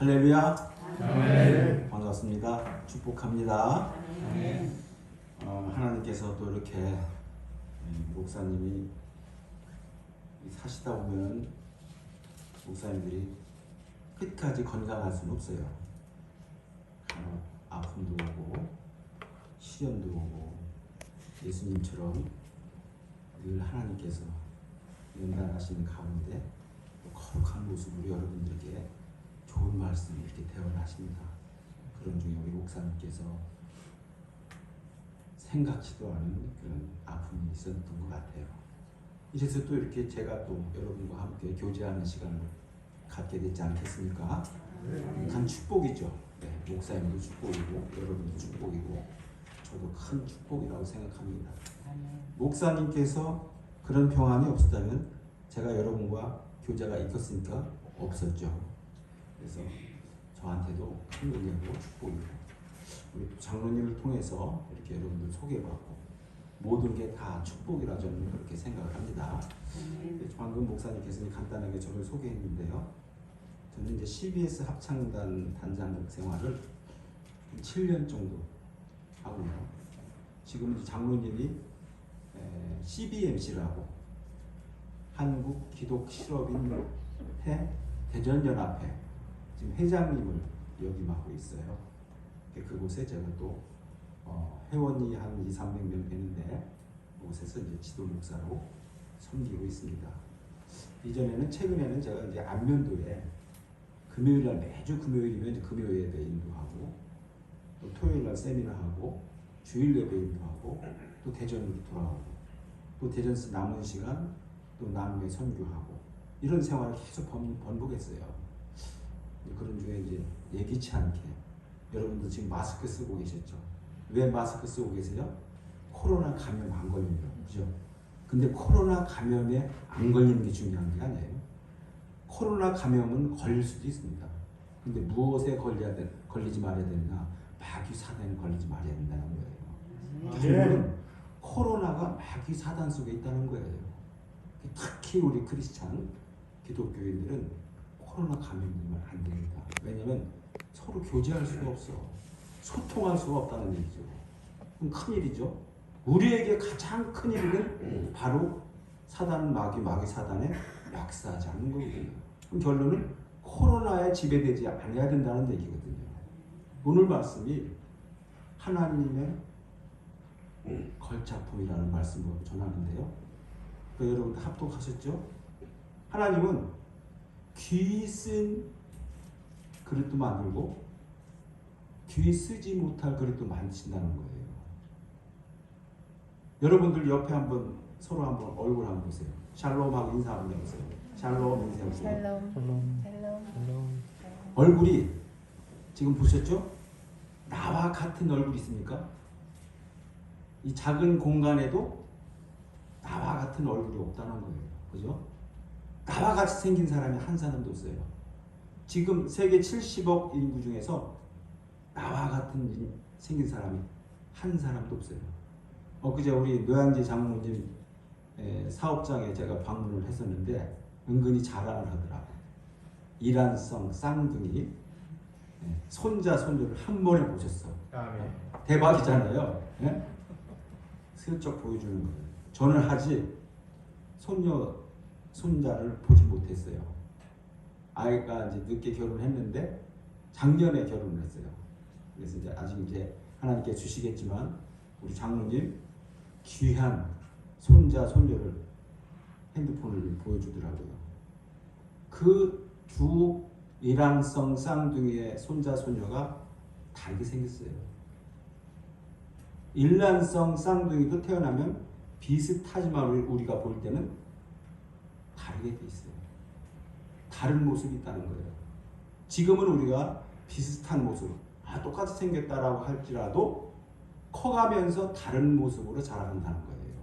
할렐루야. 아멘. 반갑습니다. 축복합니다. 아멘. 하나님께서 또 이렇게 목사님이 사시다 보면 목사님들이 끝까지 건강할 수는 없어요. 아픔도 오고 시련도 오고 예수님처럼 늘 하나님께서 연단하시는 가운데 거룩한 모습으로 여러분들에게 좋은 말씀을 이렇게 대언하십니다. 그런 중에 우리 목사님께서 생각지도 않은 그런 아픔이 있었던 것 같아요. 이래서 또 이렇게 제가 또 여러분과 함께 교제하는 시간을 갖게 됐지 않겠습니까? 큰 축복이죠. 네, 목사님도 축복이고 여러분도 축복이고 저도 큰 축복이라고 생각합니다. 목사님께서 그런 평안이 없었다면 제가 여러분과 교제가 있겠습니까? 없었죠. 그래서 저한테도 큰 은혜고 축복이고 우리 장로님을 통해서 이렇게 여러분들 소개받고 모든 게 다 축복이라 저는 그렇게 생각을 합니다. 방금 목사님께서 간단하게 저를 소개했는데요. 저는 이제 CBS 합창단 단장 생활을 7년 정도 하고요. 지금 이제 장로님이 CBMC라고 한국 기독 실업인회 대전연합회 지금 회장님을 역임하고 있어요. 그곳에 제가 또 회원이 한 200~300명 되는데 그곳에서 이제 지도 목사로 섬기고 있습니다. 이전에는 최근에는 제가 이제 안면도에 금요일날 매주 금요일이면 이제 금요 예배 인도하고 또 토요일날 세미나하고 주일 예배 인도하고 또 대전으로 돌아오고 또 대전에서 남은 시간 또 남에 선교하고 이런 생활을 계속 번복했어요. 그런 중에 이제 예기치 않게 여러분도 지금 마스크 쓰고 계셨죠? 왜 마스크 쓰고 계세요? 코로나 감염 안 걸리려고, 그죠? 근데 코로나 감염에 안 걸리는 게 중요한 게 아니에요. 코로나 감염은 걸릴 수도 있습니다. 근데 무엇에 걸리지 말아야 되느냐? 마귀 사단에 걸리지 말아야 된다는 거예요. 결국은 코로나가 마귀 사단 속에 있다는 거예요. 특히 우리 크리스찬 기독교인들은 코로나 감염되면 안 됩니다. 왜냐면 서로 교제할 수가 없어. 소통할 수가 없다는 얘기죠. 그럼 큰일이죠. 우리에게 가장 큰 일은 바로 사단, 마귀 사단에 역사하지 않는 거거든요. 그럼 결론은 코로나에 지배되지 않아야 된다는 얘기거든요. 오늘 말씀이 하나님의 걸작품이라는 말씀으로 전하는데요. 여러분들 합독하셨죠? 하나님은 귀 쓴 그릇도 만들고 귀 쓰지 못할 그릇도 만드신다는 거예요. 여러분들 옆에 한번 서로 한번 얼굴 한번 보세요. 샬롬하고 인사 한번 해보세요. 샬롬 인사해보세요. 샬롬. 얼굴이 지금 보셨죠? 나와 같은 얼굴이 있습니까? 이 작은 공간에도 나와 같은 얼굴이 없다는 거예요. 그죠? 나와 같이 생긴 사람이 한 사람도 없어요. 지금 세계 70억 인구 중에서 나와 같은 생긴 사람이 한 사람도 없어요. 그제 우리 노양지 장로님 사업장에 제가 방문을 했었는데 은근히 자랑을 하더라고요. 이란성 쌍둥이 손자 손녀를 한 번에 보셨어. 아멘. 대박이잖아요. 네? 슬쩍 보여주는 거예요. 저는 아직 손자를 보지 못했어요. 아이가 이제 늦게 결혼했는데 작년에 결혼을 했어요. 그래서 이제 아직 이제 하나님께 주시겠지만 우리 장로님 귀한 손자 손녀를 핸드폰을 보여주더라고요. 그 두 이란성 쌍둥이의 손자 손녀가 다르게 생겼어요. 일란성 쌍둥이도 태어나면 비슷하지만 우리가 볼 때는 다르게 돼 있어요. 다른 모습이 있다는 거예요. 지금은 우리가 비슷한 모습, 똑같이 생겼다라고 할지라도 커가면서 다른 모습으로 자라간다는 거예요.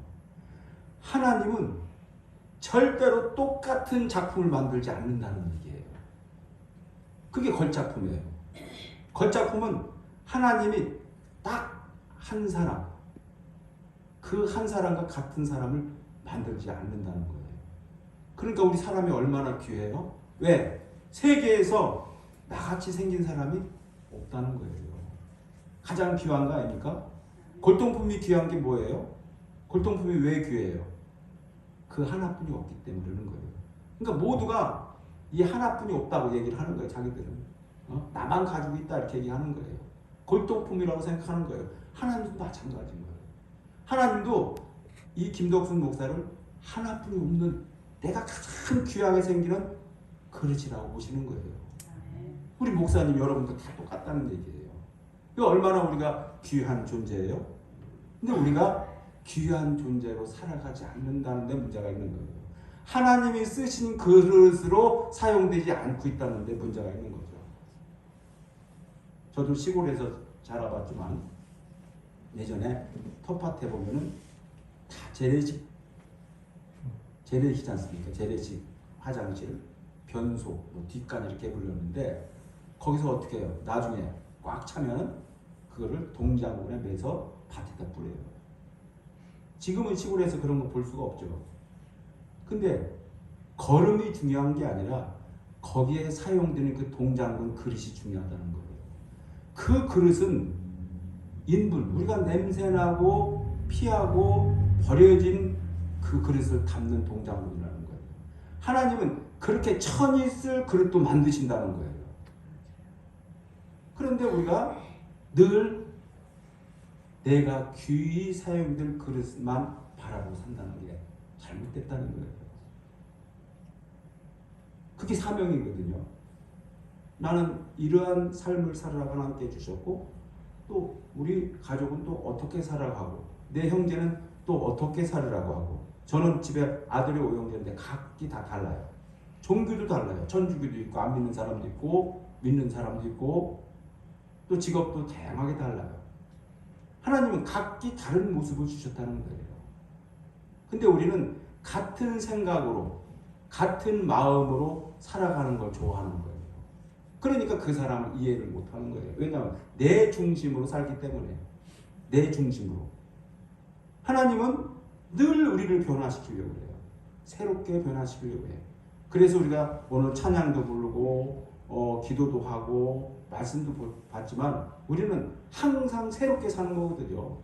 하나님은 절대로 똑같은 작품을 만들지 않는다는 얘기예요. 그게 걸작품이에요. 걸작품은 하나님이 딱 한 사람, 그 한 사람과 같은 사람을 만들지 않는다는 거예요. 그러니까 우리 사람이 얼마나 귀해요? 왜? 세계에서 나같이 생긴 사람이 없다는 거예요. 가장 귀한 거 아닙니까? 골동품이 귀한 게 뭐예요? 골동품이 왜 귀해요? 그 하나뿐이 없기 때문에 그러는 거예요. 그러니까 모두가 이 하나뿐이 없다고 얘기를 하는 거예요. 자기들은 나만 가지고 있다 이렇게 얘기하는 거예요. 골동품이라고 생각하는 거예요. 하나님도 마찬가지인 거예요. 하나님도 이 김덕순 목사를 하나뿐이 없는 내가 가장 귀하게 생기는 그릇이라고 보시는 거예요. 우리 목사님 여러분도 다 똑같다는 얘기예요. 이거 얼마나 우리가 귀한 존재예요? 근데 우리가 귀한 존재로 살아가지 않는다는 데 문제가 있는 거예요. 하나님이 쓰신 그릇으로 사용되지 않고 있다는 데 문제가 있는 거죠. 저도 시골에서 자라봤지만 예전에 텃밭에 보면은 다 재래식이지 않습니까? 재래식 화장실, 변소, 뒷간 이렇게 불렸는데 거기서 어떻게 해요? 나중에 꽉 차면 그거를 동자문에 매서 밭에다 뿌려요. 지금은 시골에서 그런 거 볼 수가 없죠. 근데 거름이 중요한 게 아니라 거기에 사용되는 그 동장군 그릇이 중요하다는 거예요. 그 그릇은 인분, 우리가 냄새나고 피하고 버려진 그 그릇을 담는 동장군이라는 거예요. 하나님은 그렇게 천이 쓸 그릇도 만드신다는 거예요. 그런데 우리가 늘 내가 귀히 사용될 그릇만 바라보고 산다는 게 잘못됐다는 거예요. 그게 사명이거든요. 나는 이러한 삶을 살아가고 하나님께 주셨고 또 우리 가족은 또 어떻게 살아가고 내 형제는 또 어떻게 살으라고 하고 저는 집에 아들이 5형제인데 각기 다 달라요. 종교도 달라요. 천주교도 있고 안 믿는 사람도 있고 믿는 사람도 있고 또 직업도 다양하게 달라요. 하나님은 각기 다른 모습을 주셨다는 거예요. 근데 우리는 같은 생각으로 같은 마음으로 살아가는 걸 좋아하는 거예요. 그러니까 그 사람을 이해를 못하는 거예요. 왜냐하면 내 중심으로 살기 때문에. 내 중심으로. 하나님은 늘 우리를 변화시키려고 해요. 새롭게 변화시키려고 해요. 그래서 우리가 오늘 찬양도 부르고 기도도 하고 말씀도 받지만 우리는 항상 새롭게 사는 거거든요.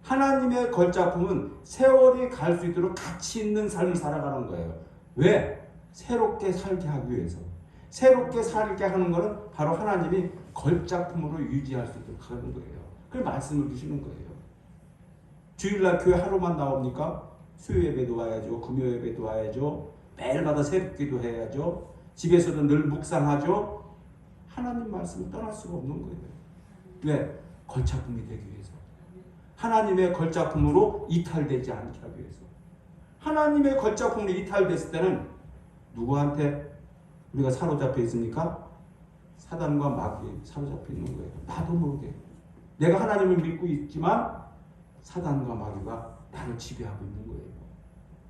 하나님의 걸작품은 세월이 갈 수 있도록 가치 있는 삶을 살아가는 거예요. 왜? 새롭게 살게 하기 위해서. 새롭게 살게 하는 것은 바로 하나님이 걸작품으로 유지할 수 있도록 하는 거예요. 그 말씀을 주시는 거예요. 주일날 교회 하루만 나옵니까? 수요 예배도 와야죠. 금요 예배도 와야죠. 매일마다 새벽기도 해야죠. 집에서도 늘 묵상하죠. 하나님 말씀을 떠날 수가 없는 거예요. 왜? 걸작품이 되기 위해서. 하나님의 걸작품으로 이탈되지 않게 하기 위해서. 하나님의 걸작품으로 이탈됐을 때는 누구한테 우리가 사로잡혀 있습니까? 사단과 마귀에 사로잡혀 있는 거예요. 나도 모르게. 내가 하나님을 믿고 있지만 사단과 마귀가 나를 지배하고 있는 거예요.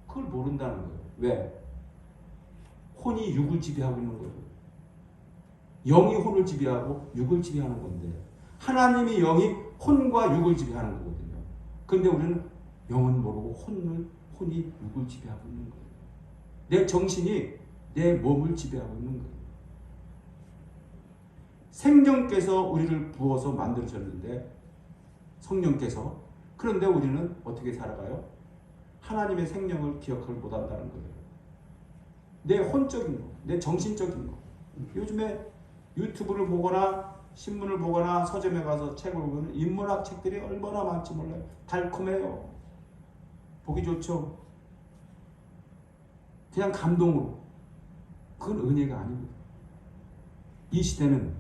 그걸 모른다는 거예요. 왜? 혼이 육을 지배하고 있는 거예요. 영이 혼을 지배하고 육을 지배하는 건데 하나님이 영이 혼과 육을 지배하는 거거든요. 그런데 우리는 영은 모르고 혼이 육을 지배하고 있는 거예요. 내 정신이 내 몸을 지배하고 있는 거예요. 생명께서 우리를 부어서 만들어졌는데 성령께서 그런데 우리는 어떻게 살아가요? 하나님의 생명을 기억을 못한다는 거예요. 내 혼적인 거, 내 정신적인 거. 요즘에 유튜브를 보거나 신문을 보거나 서점에 가서 책을 보면 인문학 책들이 얼마나 많지 몰라요. 달콤해요. 보기 좋죠. 그냥 감동으로. 그건 은혜가 아닙니다. 이 시대는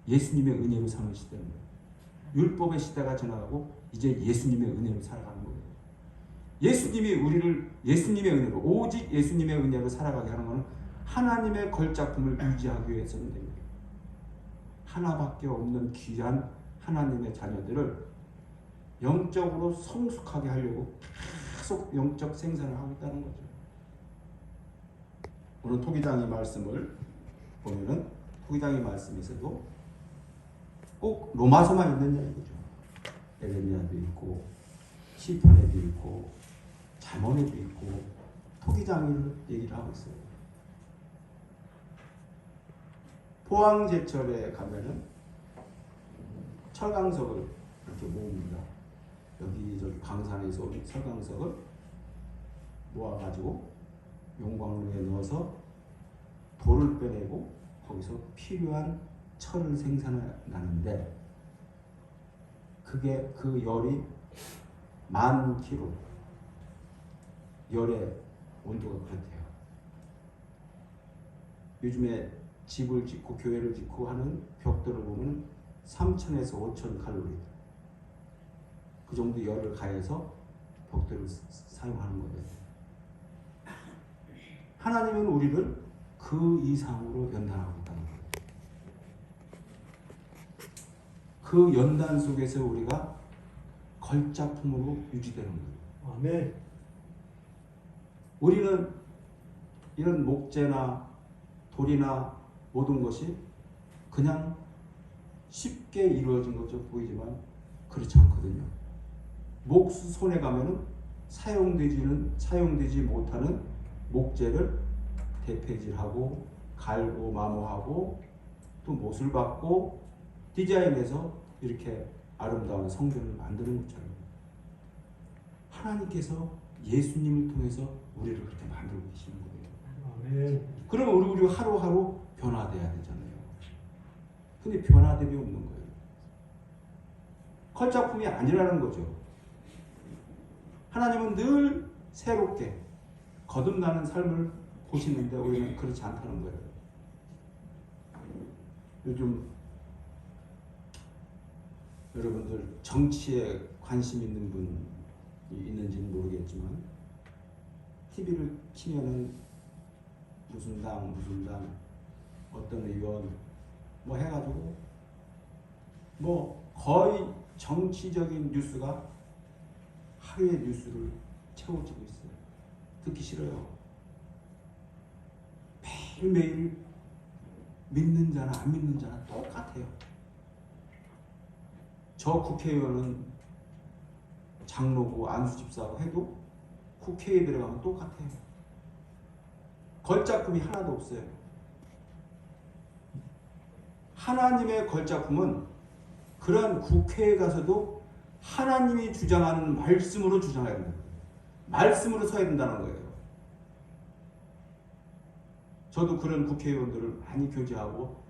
예수님의 은혜로 사는 시대입니다. 율법의 시대가 지나가고 이제 예수님의 은혜로 살아가는 거예요. 예수님의 은혜로 오직 예수님의 은혜로 살아가게 하는 것은 하나님의 걸작품을 유지하기 위해서는 됩니다. 하나밖에 없는 귀한 하나님의 자녀들을 영적으로 성숙하게 하려고 계속 영적 생산을 하고 있다는 거죠. 오늘 토기장의 말씀을 보면은 토기장의 말씀에서도 꼭 로마서만 있는 이야기죠. 에레미야도 있고 시편에도 있고 잠언에도 있고 토기장의 얘기를 하고 있어요. 포항제철에 가면은 철강석을 이렇게 모읍니다. 여기저기 광산에서 온 철강석을 모아가지고 용광로에 넣어서 돌을 빼내고 거기서 필요한 철을 생산하는데 그게 그 열이 10,000kg 열의 온도가 그렇대요. 요즘에 집을 짓고 교회를 짓고 하는 벽돌을 보면 3,000에서 5,000 칼로리 그 정도 열을 가해서 벽돌을 사용하는 거예요. 하나님은 우리를 그 이상으로 연단하고 있다는 거예요. 그 연단 속에서 우리가 걸작품으로 유지되는 거예요. 아멘. 우리는 이런 목재나 돌이나 모든 것이 그냥 쉽게 이루어진 것처럼 보이지만 그렇지 않거든요. 목수 손에 가면은 사용되지 못하는 목재를 대패질하고 갈고 마모하고 또 못을 박고 디자인해서 이렇게 아름다운 성전을 만드는 것처럼 하나님께서 예수님을 통해서 우리를 그렇게 만들고 계시는 거예요. 아멘. 그러면 우리 하루하루 변화돼야 되잖아요. 근데 변화됨이 없는 거예요. 컬작품이 아니라는 거죠. 하나님은 늘 새롭게 거듭나는 삶을 보시는데 우리는 그렇지 않다는 거예요. 요즘 여러분들 정치에 관심 있는 분이 있는지는 모르겠지만 TV를 키면은 무슨 당 어떤 의원 뭐 해가지고 뭐 거의 정치적인 뉴스가 하루의 뉴스를 채워지고 있어요. 듣기 싫어요. 매일매일 믿는 자나 안 믿는 자나 똑같아요. 저 국회의원은 장로고 안수집사고 해도 국회에 들어가면 똑같아요. 걸작품이 하나도 없어요. 하나님의 걸작품은 그런 국회에 가서도 하나님이 주장하는 말씀으로 주장해야 된다. 말씀으로 서야 된다는 거예요. 저도 그런 국회의원들을 많이 교제하고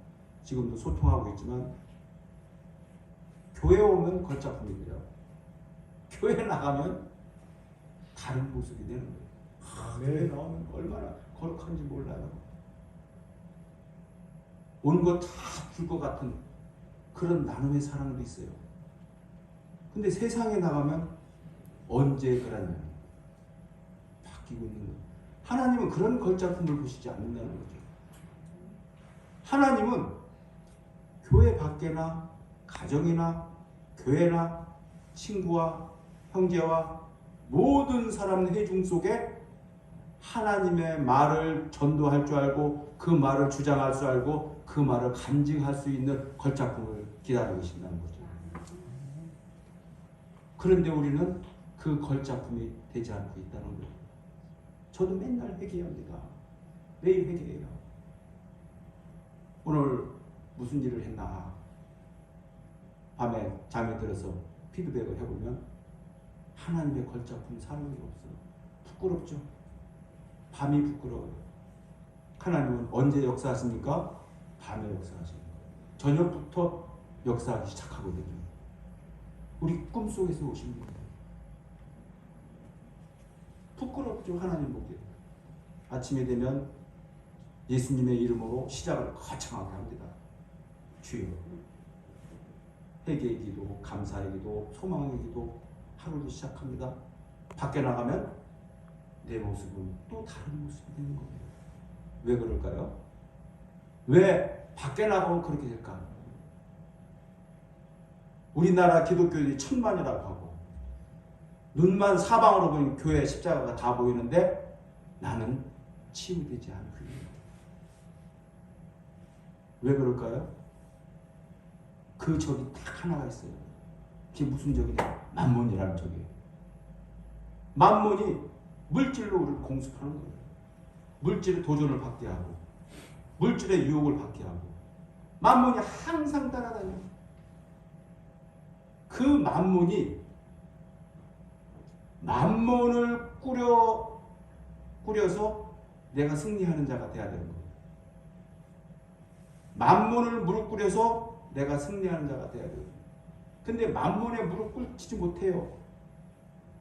지금도 소통하고 있지만 교회 오면 걸작품이고요. 교회 나가면 다른 모습이 되는 거예요. 교회 나오면 얼마나 거룩한지 몰라요. 온 것 다 줄 것 같은 그런 나눔의 사랑도 있어요. 근데 세상에 나가면 언제 그러냐 바뀌고 있는 거예요. 하나님은 그런 걸작품을 보시지 않는다는 거죠. 하나님은 교회 밖에나 가정이나 교회나 친구와 형제와 모든 사람 회중 속에 하나님의 말을 전도할 줄 알고 그 말을 주장할 줄 알고 그 말을 간증할 수 있는 걸작품을 기다리고 계신다는 거죠. 그런데 우리는 그 걸작품이 되지 않고 있다는 거예요. 저도 맨날 회개합니다. 매일 회개해요. 오늘 무슨 일을 했나 밤에 잠이 들어서 피드백을 해보면 하나님의 걸작품 사는 게 없어요. 부끄럽죠. 밤이 부끄러워요. 하나님은 언제 역사하십니까? 밤에 역사하시는 거예요. 저녁부터 역사하기 시작하거든요. 우리 꿈속에서 오시는 거예요. 부끄럽죠. 하나님 보기에. 아침에 되면 예수님의 이름으로 시작을 거창하게 합니다. 주여. 회개의 기도, 감사의 기도, 소망의 기도 하루를 시작합니다. 밖에 나가면 내 모습은 또 다른 모습이 되는 거예요. 왜 그럴까요? 왜 밖에 나가면 그렇게 될까? 우리나라 기독교인이 1000만이라고 하고 눈만 사방으로 보이는 교회 십자가가 다 보이는데 나는 치유되지 않고 있는 거예요. 왜 그럴까요? 그 적이 딱 하나가 있어요. 그게 무슨 적이냐? 만몬이라는 적이에요. 만몬이 물질로 우리를 공습하는 거예요. 물질의 도전을 받게 하고 물질의 유혹을 받게 하고 만문이 항상 따라다녀. 그 만문을 꾸려서 내가 승리하는 자가 돼야 되는 거예요. 만문을 무릎 꿇여서 내가 승리하는 자가 돼야 돼요. 근데 만문에 무릎 꿇지 못해요.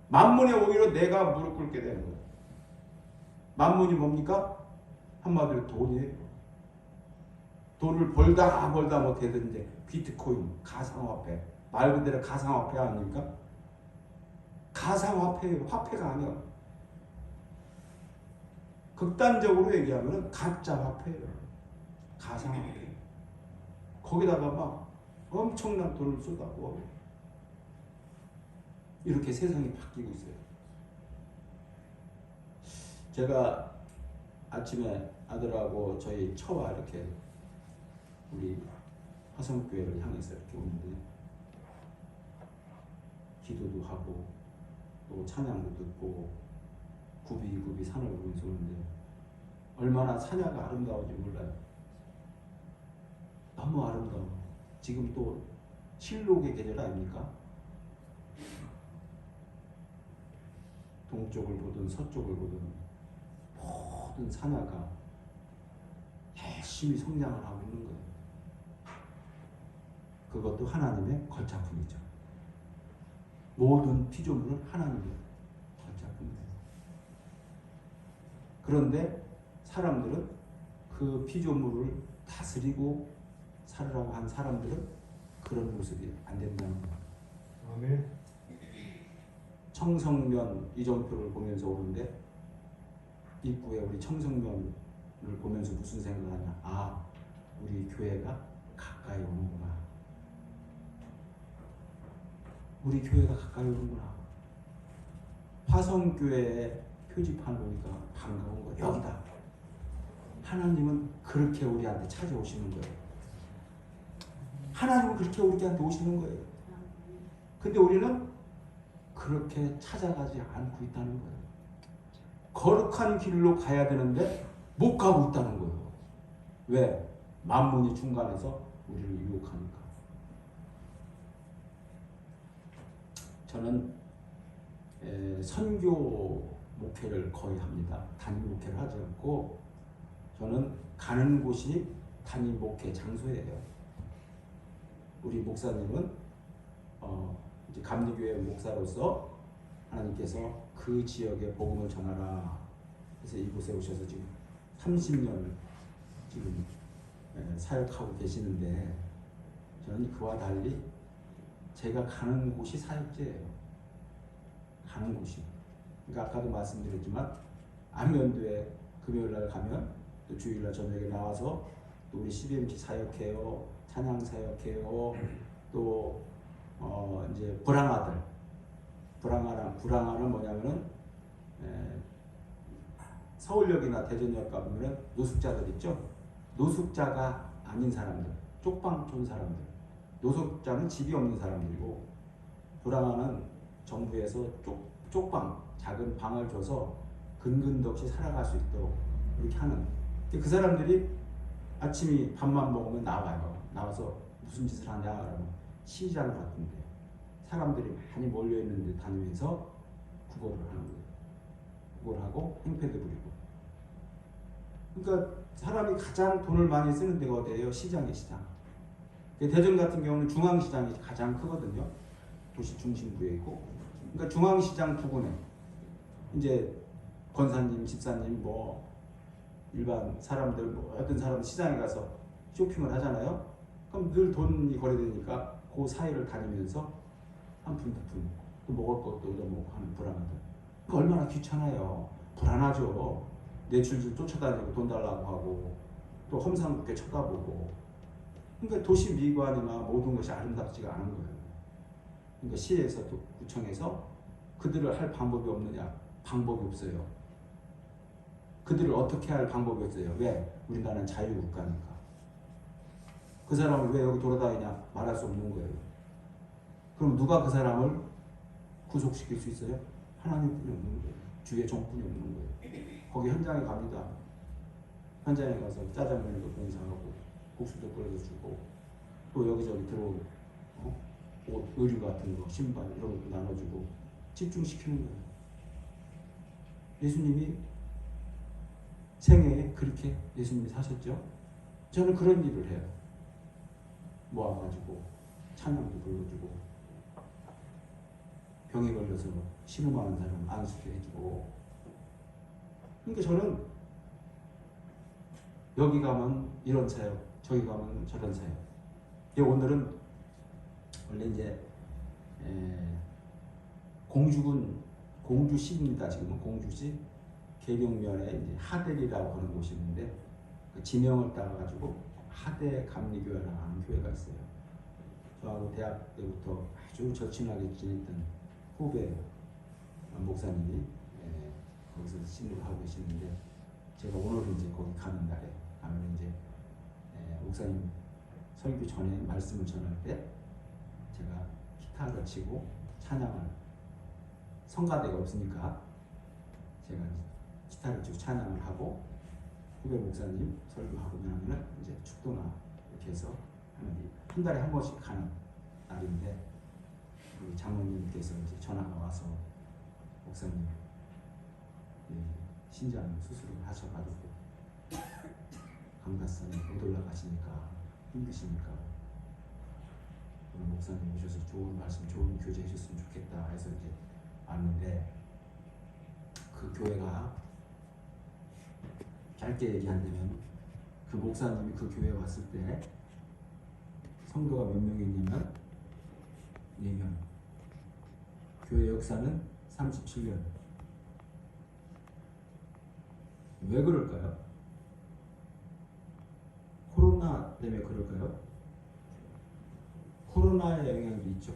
만문에 오히려 내가 무릎 꿇게 되는 거예요. 만문이 뭡니까? 한마디로 돈이에요. 돈을 벌다 못해도 이제 비트코인, 가상화폐, 말 그대로 가상화폐 아닙니까? 가상화폐예요. 화폐가 아니야. 극단적으로 얘기하면 가짜 화폐예요. 가상화폐. 거기다가 막 엄청난 돈을 쏟아부어. 이렇게 세상이 바뀌고 있어요. 제가 아침에 아들하고 저희 처와 이렇게 우리 화성교회를 향해서 이렇게 오는데 기도도 하고 또 찬양도 듣고 굽이굽이 산을 보면서 오는데 얼마나 산야가 아름다운지 몰라요. 너무 아름다워. 지금 또 실록의 계절 아닙니까? 동쪽을 보든 서쪽을 보든 모든 산야가 열심히 성장을 하고 있는 거예요. 그것도 하나님의 걸작품이죠. 모든 피조물은 하나님의 걸작품이에요. 그런데 사람들은 그 피조물을 다스리고 살으라고 한 사람들은 그런 모습이 안 된다는 거예요. 아멘. 청성면 이정표를 보면서 오는데 입구에 우리 청성면을 보면서 무슨 생각을 하냐. 아, 우리 교회가 가까이 오는구나. 우리 교회가 가까이 오는구나. 화성교회의 표지판 보니까 반가운 거예요. 여기다. 하나님은 그렇게 우리한테 찾아오시는 거예요. 하나님은 그렇게 우리한테 오시는 거예요. 근데 우리는 그렇게 찾아가지 않고 있다는 거예요. 거룩한 길로 가야 되는데 못 가고 있다는 거예요. 왜? 만문이 중간에서 우리를 유혹하니까. 저는 선교 목회를 거의 합니다. 단임 목회를 하지 않고 저는 가는 곳이 단임 목회 장소예요. 우리 목사님은 이제 감리교회 목사로서 하나님께서 그 지역에 복음을 전하라. 그래서 이곳에 오셔서 지금 30년 지금 사역하고 계시는데 저는 그와 달리 제가 가는 곳이 사역제예요. 가는 곳이. 그러니까 아까도 말씀드렸지만 안면도에 금요일날 가면 또 주일날 저녁에 나와서 또 우리 CBMC 사역해요. 찬양 사역해요. 또 이제 불황아는 뭐냐면은 서울역이나 대전역 가보면은 노숙자들 있죠. 노숙자가 아닌 사람들, 쪽방 촌 사람들. 노숙자는 집이 없는 사람들이고 불황아는 정부에서 쪽방 작은 방을 줘서 근근도 없이 살아갈 수 있도록 이렇게 하는. 그 사람들이 아침이 밥만 먹으면 나와요. 나와서 무슨 짓을 하냐 그러면 시장 같은데 사람들이 많이 몰려 있는데 다니면서 구걸을 하는 거예요. 구걸하고 행패도 부리고. 그러니까 사람이 가장 돈을 많이 쓰는 데가 어디예요? 시장이에요, 시장. 대전 같은 경우는 중앙시장이 가장 크거든요. 도시 중심부에 있고. 그러니까 중앙시장 부근에 이제 권사님, 집사님, 뭐 일반 사람들, 뭐 어떤 사람 시장에 가서 쇼핑을 하잖아요. 그럼 늘 돈이 거래되니까 그 사이를 다니면서 한 푼, 두 푼, 또 먹을 것도 얻어먹고 하는 불안하들. 얼마나 귀찮아요. 불안하죠. 내 줄줄 쫓아다니고 돈 달라고 하고 또 험상궂게 쳐다보고. 그러니까 도시 미관이나 모든 것이 아름답지가 않은 거예요. 그러니까 시에서 또 구청에서 그들을 할 방법이 없느냐? 방법이 없어요. 그들을 어떻게 할 방법이 없어요. 왜? 우리나라는 자유국가니까. 그 사람을 왜 여기 돌아다니냐? 말할 수 없는 거예요. 그럼 누가 그 사람을 구속시킬 수 있어요? 하나님뿐이 없는 거예요. 주의 종뿐이 없는 거예요. 거기 현장에 갑니다. 현장에 가서 짜장면도 봉사하고 국수도 끓여서 주고 또 여기저기 들어온 옷, 의류 같은 거, 신발 이런 것도 나눠주고 집중시키는 거예요. 예수님이 생애에 그렇게 예수님이 사셨죠. 저는 그런 일을 해요. 모아가지고 찬양도 불러주고 병에 걸려서 신음하는 사람 안수도 해주고. 그러니까 저는 여기 가면 이런 사역, 저기 가면 저런 사역. 오늘은 원래 이제 공주시입니다. 지금은 공주시 계룡면에 이제 하델이라고 하는 곳이 있는데 그 지명을 따라가지고 하대 감리교회라는 하는 교회가 있어요. 저하고 대학 때부터 아주 절친하게 지냈던 후배 목사님이 거기서 신부를 하고 계시는데 제가 오늘은 이제 거기 가는 날에 가면 이제 목사님 설교 전에 말씀을 전할 때 제가 기타를 치고 찬양을 성가대가 없으니까 제가 기타를 치고 찬양을 하고 후배 목사님 설교하고 나면 이제 축도나 이렇게 해서 한 달에 한 번씩 가는 날인데 우리 장로님께서 이제 전화가 와서 목사님 신장 수술을 하셔가지고 강다산에 못 올라가시니까 힘드시니까 오늘 목사님 오셔서 좋은 말씀, 좋은 교제 해주셨으면 좋겠다 해서 이제 왔는데 그 교회가 짧게 얘기한다면 그 목사님이 그 교회에 왔을 때 성도가 몇 명이냐면 4명. 교회 역사는 37년. 왜 그럴까요? 코로나 때문에 그럴까요? 코로나의 영향도 있죠.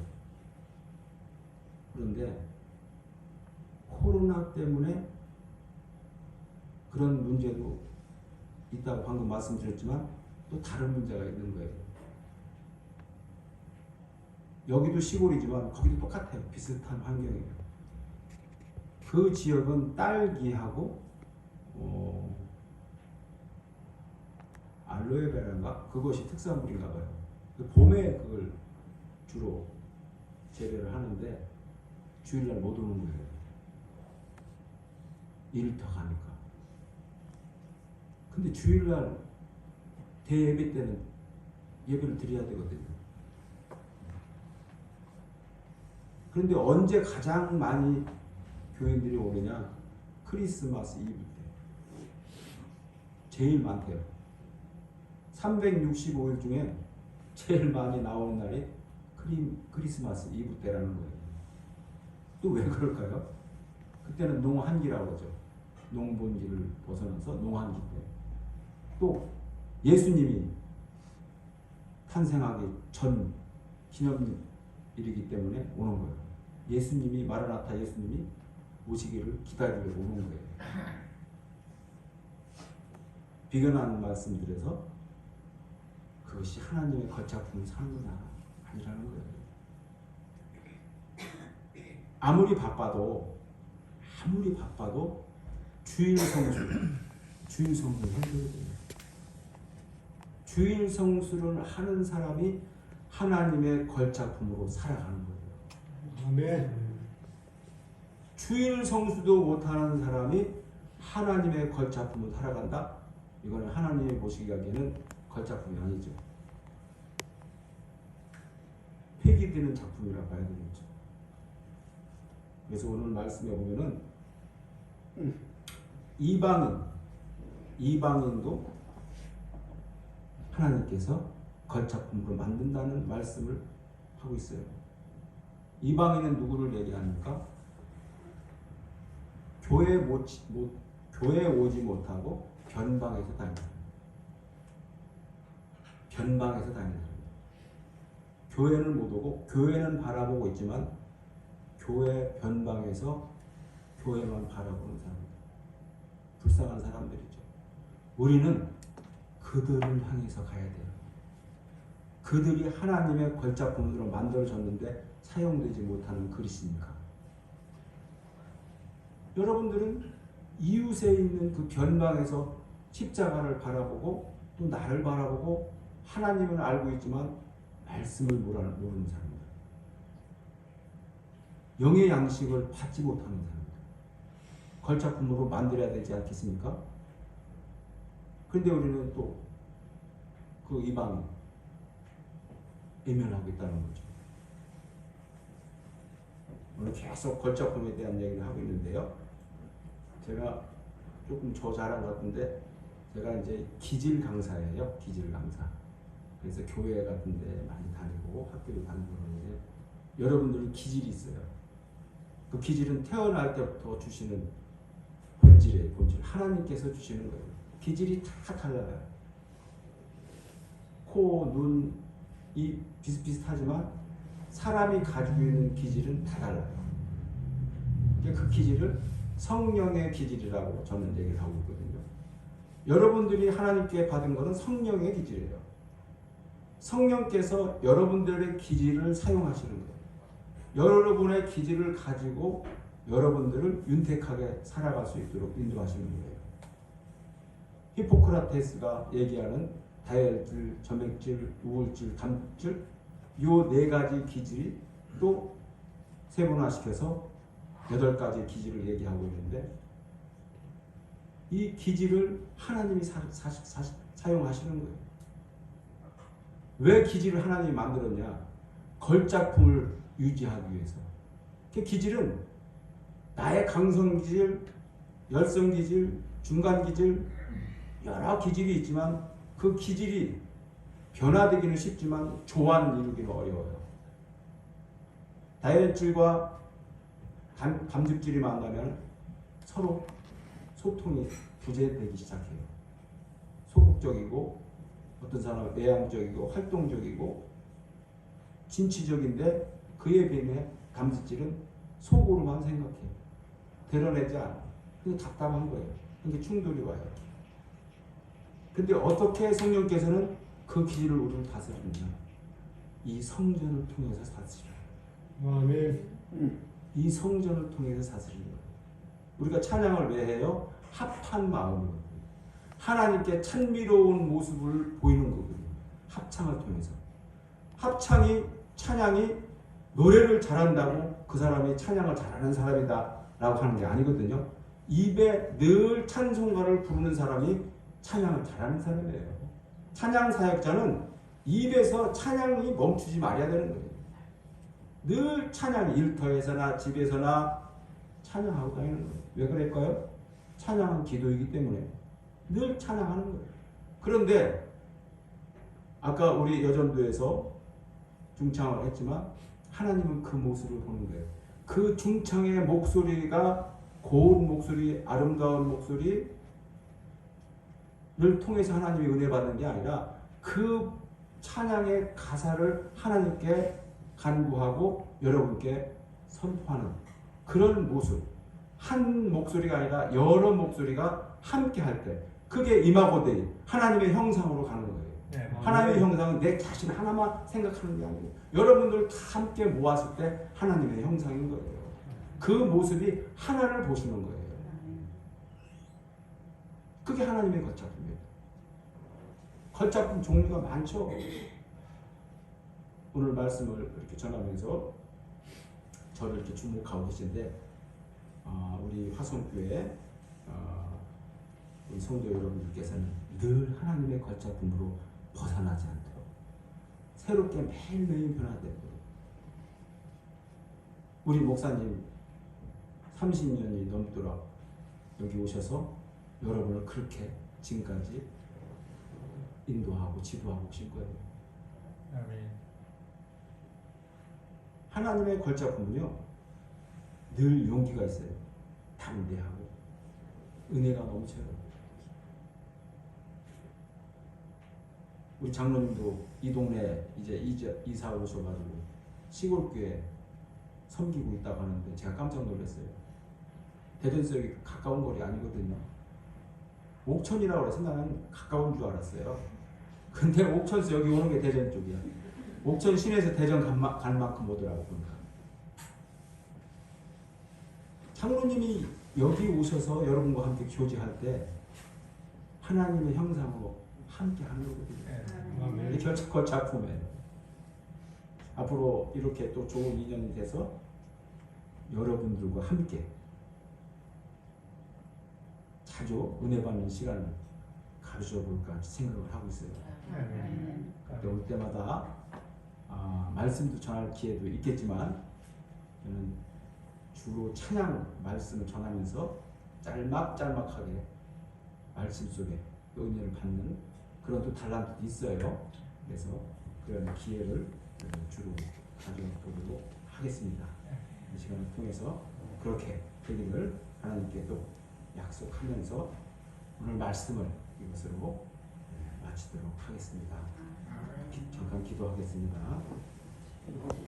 그런데 코로나 때문에 그런 문제도 있다고 방금 말씀드렸지만 또 다른 문제가 있는 거예요. 여기도 시골이지만 거기도 똑같아요. 비슷한 환경이에요. 그 지역은 딸기하고 알로에베라인가? 그것이 특산물인가 봐요. 봄에 그걸 주로 재배를 하는데 주일날 못 오는 거예요. 일터 가니까. 근데 주일날 대예배 때는 예배를 드려야 되거든요. 그런데 언제 가장 많이 교인들이 오느냐? 크리스마스 이브 때. 제일 많대요. 365일 중에 제일 많이 나오는 날이 크리스마스 이브 때라는 거예요. 또 왜 그럴까요? 그때는 농한기라고 그러죠. 농번기를 벗어나서 농한기 때. 또 예수님이 탄생하기 전 기념일이기 때문에 오는 거예요. 예수님이 마라나타 예수님이 오시기를 기다리려고 오는 거예요. 비견한 말씀드려서 그것이 하나님의 거작품을 사는구나 아니라는 거예요. 아무리 바빠도 주일 성수를 해줘야 돼요. 주일 성수를 하는 사람이 하나님의 걸작품으로 살아가는 거예요. 아멘. 주일 성수도 못하는 사람이 하나님의 걸작품으로 살아간다? 이거는 하나님이 보시기에는 걸작품이 아니죠. 폐기되는 작품이라 봐야 되겠죠. 그래서 오늘 말씀에 보면은 이방인도 하나님께서 걸작품으로 만든다는 말씀을 하고 있어요. 이방인은 누구를 얘기합니까? 교회에 오지 못하고 변방에서 다니는 사람. 교회는 못 오고 교회는 바라보고 있지만 교회 변방에서 교회만 바라보는 사람들. 불쌍한 사람들이죠. 우리는 그들을 향해서 가야 돼요. 그들이 하나님의 걸작품으로 만들어졌는데 사용되지 못하는 그릇이니까. 여러분들은 이웃에 있는 그 변방에서 십자가를 바라보고 또 나를 바라보고 하나님은 알고 있지만 말씀을 모르는 사람들, 영의 양식을 받지 못하는 사람들, 걸작품으로 만들어야 되지 않겠습니까? 그런데 우리는 또 그 이방인 외면하고 있다는 거죠. 오늘 계속 걸작품에 대한 얘기를 하고 있는데요. 제가 조금 저 잘한 것 같은데, 제가 이제 기질 강사예요. 기질 강사. 그래서 교회 같은 데 많이 다니고 학교도 다니고 그러는데, 여러분들은 기질이 있어요. 그 기질은 태어날 때부터 주시는 본질이에요. 본질. 하나님께서 주시는 거예요. 기질이 다 달라요. 코, 눈, 입 비슷비슷하지만 사람이 가지고 있는 기질은 다 달라요. 그 기질을 성령의 기질이라고 저는 얘기를 하고 있거든요. 여러분들이 하나님께 받은 것은 성령의 기질이에요. 성령께서 여러분들의 기질을 사용하시는 거예요. 여러분의 기질을 가지고 여러분들을 윤택하게 살아갈 수 있도록 인도하시는 거예요. 히포크라테스가 얘기하는 다혈질, 점액질, 우울질, 담질, 요 4가지 기질이 또 세분화시켜서 8가지 기질을 얘기하고 있는데, 이 기질을 하나님이 사용하시는 거예요. 왜 기질을 하나님이 만들었냐? 걸작품을 유지하기 위해서. 그 기질은 나의 강성기질, 열성기질, 중간기질, 여러 기질이 있지만 그 기질이 변화되기는 쉽지만 조화는 이루기는 어려워요. 다혈질과 담즙질이 만나면 서로 소통이 부재되기 시작해요. 소극적이고, 어떤 사람은 외향적이고 활동적이고 진취적인데, 그에 비해 담즙질은 속으로만 생각해요. 드러내지 않아요. 그게 답답한 거예요. 그게 충돌이 와요. 근데 어떻게 성령께서는 그 기질을 우리를 다스리느냐? 이 성전을 통해서 다스려요. 아멘. 이 성전을 통해서 다스리는 거예요. 우리가 찬양을 왜 해요? 합한 마음으로. 하나님께 찬미로운 모습을 보이는 거거든요. 합창을 통해서. 찬양이 노래를 잘한다고 그 사람이 찬양을 잘하는 사람이다 라고 하는 게 아니거든요. 입에 늘 찬송가를 부르는 사람이 찬양을 잘하는 사람이에요. 찬양 사역자는 입에서 찬양이 멈추지 말아야 되는 거예요. 늘 찬양이 일터에서나 집에서나 찬양하고 다니는 거예요. 왜 그럴까요? 찬양은 기도이기 때문에 늘 찬양하는 거예요. 그런데 아까 우리 여전도에서 중창을 했지만 하나님은 그 모습을 보는 거예요. 그 중창의 목소리가 고운 목소리, 아름다운 목소리를 통해서 하나님이 은혜 받는 게 아니라 그 찬양의 가사를 하나님께 간구하고 여러분께 선포하는 그런 모습. 한 목소리가 아니라 여러 목소리가 함께 할 때, 그게 이마고데이, 하나님의 형상으로 가는 거예요. 네, 하나님의 형상은 내 자신 하나만 생각하는 게 아니고 여러분들 다 함께 모았을 때 하나님의 형상인 거예요. 그 모습이 하나를 보시는 거예요. 그게 하나님의 걸작품이에요. 걸작품 종류가 많죠. 오늘 말씀을 이렇게 전하면서 저를 이렇게 주목하고 계신데, 우리 화성교회 우리 성도 여러분들께서는 늘 하나님의 걸작품으로 벗어나지 않도록 새롭게 매일매일 변화되도록, 우리 목사님 30년이 넘도록 여기 오셔서 여러분을 그렇게 지금까지 인도하고 지도하고 오신 거예요. 아멘. 하나님의 걸작품은요 늘 용기가 있어요. 담대하고 은혜가 넘쳐요. 우리 장로님도 이 동네 이제 이사 오셔가지고 시골교회 섬기고 있다고 하는데 제가 깜짝 놀랐어요. 대전에서 여기 가까운 거리 아니거든요. 옥천이라고 해서 나는 가까운 줄 알았어요. 근데 옥천에서 여기 오는 게 대전 쪽이야. 옥천 시내에서 대전 간 만큼 오더라고 보니까. 장로님이 여기 오셔서 여러분과 함께 교제할 때 하나님의 형상으로 함께 하는 거거든요. 네. 아멘. 이 결코 작품에 앞으로 이렇게 또 좋은 인연이 돼서 여러분들과 함께 자주 은혜 받는 시간을 가져 볼까 생각을 하고 있어요. 아멘. 그때 올 때마다 말씀도 전할 기회도 있겠지만 저는 주로 찬양 말씀을 전하면서 짤막짤막하게 말씀 속에 은혜를 받는 그런 또 달란트도 있어요. 그래서 그런 기회를 주로 가져보도록 하겠습니다. 이 시간을 통해서 그렇게 되기를 하나님께 또 약속하면서 오늘 말씀을 이것으로 마치도록 하겠습니다. 잠깐 기도하겠습니다.